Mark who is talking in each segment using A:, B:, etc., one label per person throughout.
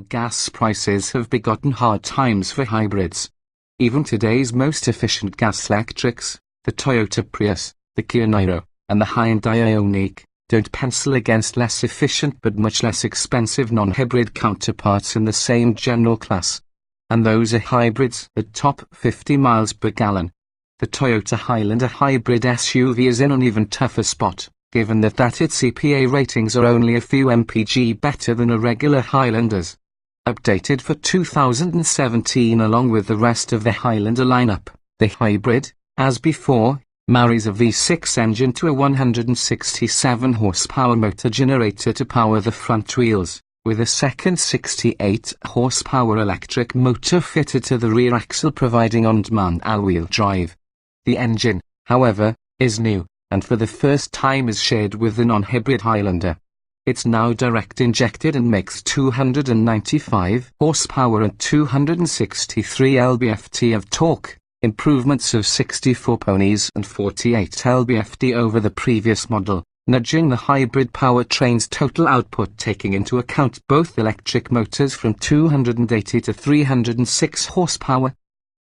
A: gas prices have begotten hard times for hybrids. Even today's most efficient gas electrics, the Toyota Prius, the Kia Niro, and the Hyundai Ioniq, don't pencil against less efficient but much less expensive non-hybrid counterparts in the same general class. And those are hybrids that top 50 miles per gallon. The Toyota Highlander hybrid SUV is in an even tougher spot, given that its EPA ratings are only a few mpg better than a regular Highlander's. Updated for 2017 along with the rest of the Highlander lineup, the hybrid, as before, marries a V6 engine to a 167 horsepower motor generator to power the front wheels, with a second 68 horsepower electric motor fitted to the rear axle providing on-demand all-wheel drive. The engine, however, is new, and for the first time is shared with the non-hybrid Highlander. It's now direct injected and makes 295 horsepower and 263 lb-ft of torque, improvements of 64 ponies and 48 lb-ft over the previous model, nudging the hybrid powertrain's total output taking into account both electric motors from 280 to 306 horsepower.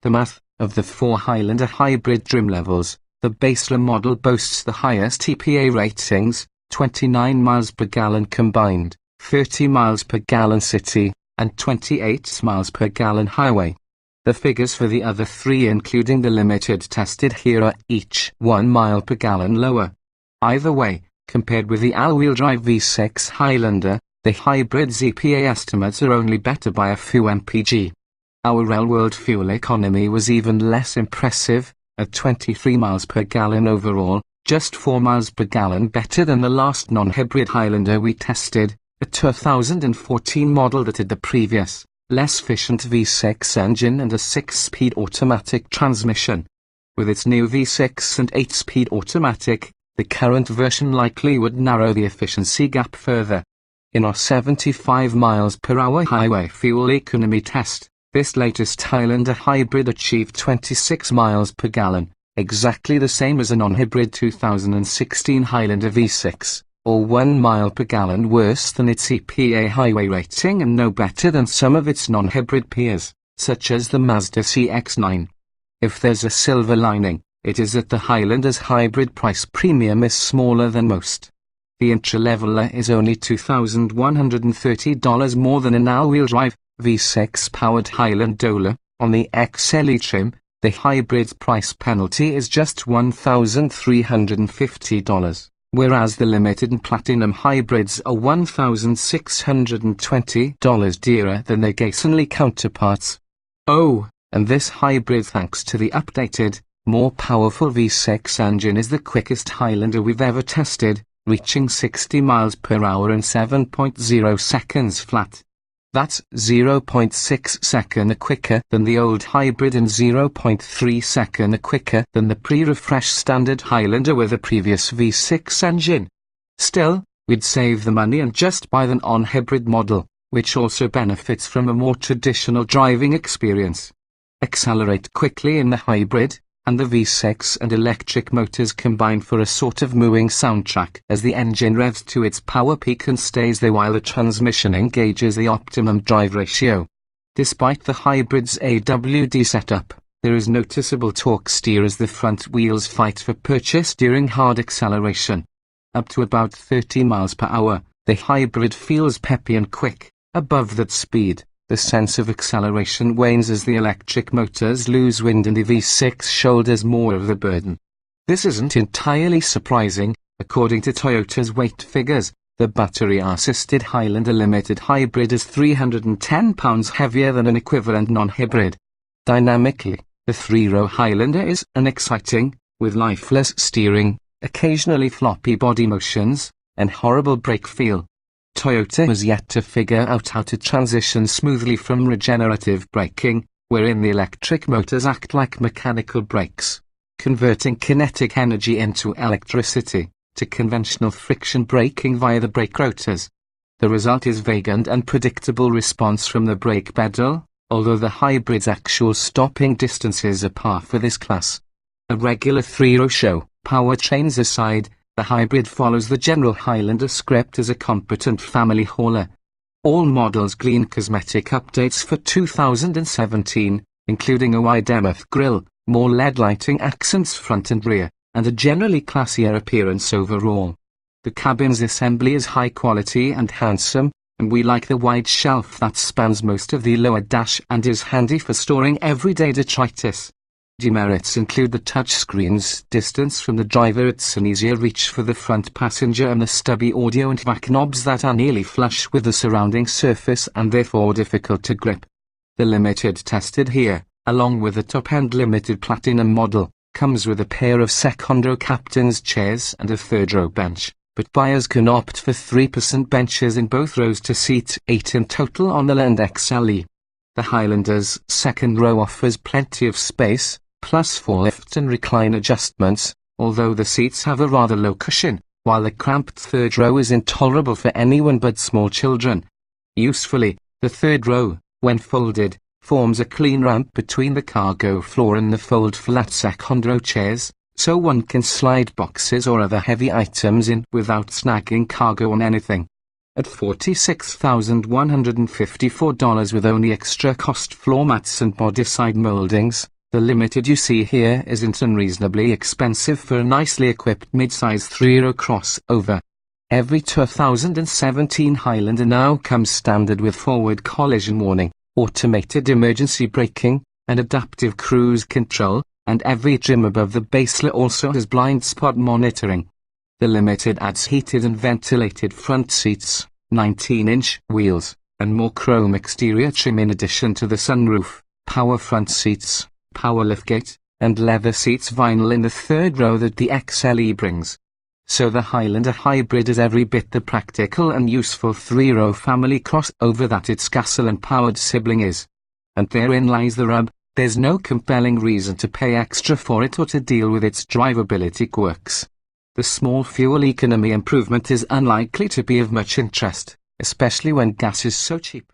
A: The math of the 4 Highlander hybrid trim levels, the baseline model boasts the highest EPA ratings, 29 miles per gallon combined, 30 miles per gallon city, and 28 miles per gallon highway. The figures for the other 3 including the limited tested here are each 1 mile per gallon lower. Either way, compared with the all-wheel drive V6 Highlander, the hybrid's EPA estimates are only better by a few mpg. Our real-world fuel economy was even less impressive, at 23 miles per gallon overall, just 4 miles per gallon better than the last non-hybrid Highlander we tested, a 2014 model that had the previous, less efficient V6 engine and a 6-speed automatic transmission. With its new V6 and 8-speed automatic, the current version likely would narrow the efficiency gap further. In our 75 miles per hour highway fuel economy test, this latest Highlander hybrid achieved 26 miles per gallon, exactly the same as a non-hybrid 2016 Highlander V6, or 1 mile per gallon worse than its EPA highway rating and no better than some of its non-hybrid peers, such as the Mazda CX-9. If there's a silver lining, it is that the Highlander's hybrid price premium is smaller than most. The entry-leveler is only $2,130 more than an all-wheel drive V6-powered Highlander. On the XLE trim, the hybrid's price penalty is just $1,350, whereas the limited and platinum hybrids are $1,620 dearer than their gasoline counterparts. Oh, and this hybrid, thanks to the updated, more powerful V6 engine, is the quickest Highlander we've ever tested, reaching 60 miles per hour in 7.0 seconds flat. That's 0.6 seconds quicker than the old hybrid and 0.3 seconds quicker than the pre-refreshed standard Highlander with a previous V6 engine. Still, we'd save the money and just buy the non-hybrid model, which also benefits from a more traditional driving experience. Accelerate quickly in the hybrid, and the V6 and electric motors combine for a sort of mooing soundtrack as the engine revs to its power peak and stays there while the transmission engages the optimum drive ratio. Despite the hybrid's AWD setup, there is noticeable torque steer as the front wheels fight for purchase during hard acceleration. Up to about 30 miles per hour, the hybrid feels peppy and quick. Above that speed, the sense of acceleration wanes as the electric motors lose wind and the V6 shoulders more of the burden. This isn't entirely surprising. According to Toyota's weight figures, the battery-assisted Highlander Limited Hybrid is 310 pounds heavier than an equivalent non-hybrid. Dynamically, the 3-row Highlander is an exciting, with lifeless steering, occasionally floppy body motions, and horrible brake feel. Toyota has yet to figure out how to transition smoothly from regenerative braking, wherein the electric motors act like mechanical brakes, converting kinetic energy into electricity, to conventional friction braking via the brake rotors. The result is vague and unpredictable response from the brake pedal, although the hybrid's actual stopping distances are par for this class. A regular 3-row show, powertrains aside, the hybrid follows the general Highlander script as a competent family hauler. All models green cosmetic updates for 2017, including a wide MF grille, more LED lighting accents front and rear, and a generally classier appearance overall. The cabin's assembly is high quality and handsome, and we like the wide shelf that spans most of the lower dash and is handy for storing everyday detritus. Demerits include the touchscreen's distance from the driver. It's an easier reach for the front passenger and the stubby audio and back knobs that are nearly flush with the surrounding surface and therefore difficult to grip. The Limited tested here, along with the top-end Limited Platinum model, comes with a pair of Secondo captain's chairs and a third-row bench, but buyers can opt for 3% benches in both rows to seat 8 in total on the Land XLE. The Highlander's second row offers plenty of space, plus 4 lift and recline adjustments, although the seats have a rather low cushion, while the cramped third row is intolerable for anyone but small children. Usefully, the third row, when folded, forms a clean ramp between the cargo floor and the fold-flat Secondo chairs, so one can slide boxes or other heavy items in without snagging cargo on anything. At $46,154 with only extra cost floor mats and body side moldings, the Limited you see here isn't unreasonably expensive for a nicely equipped midsize 3-row crossover. Every 2017 Highlander now comes standard with forward collision warning, automated emergency braking, and adaptive cruise control, and every trim above the base also has blind spot monitoring. The Limited adds heated and ventilated front seats, 19-inch wheels, and more chrome exterior trim in addition to the sunroof, power front seats, power liftgate, and leather seats vinyl in the third row that the XLE brings. So the Highlander Hybrid is every bit the practical and useful 3-row family crossover that its gasoline-powered sibling is. And therein lies the rub, there's no compelling reason to pay extra for it or to deal with its drivability quirks. The small fuel economy improvement is unlikely to be of much interest, especially when gas is so cheap.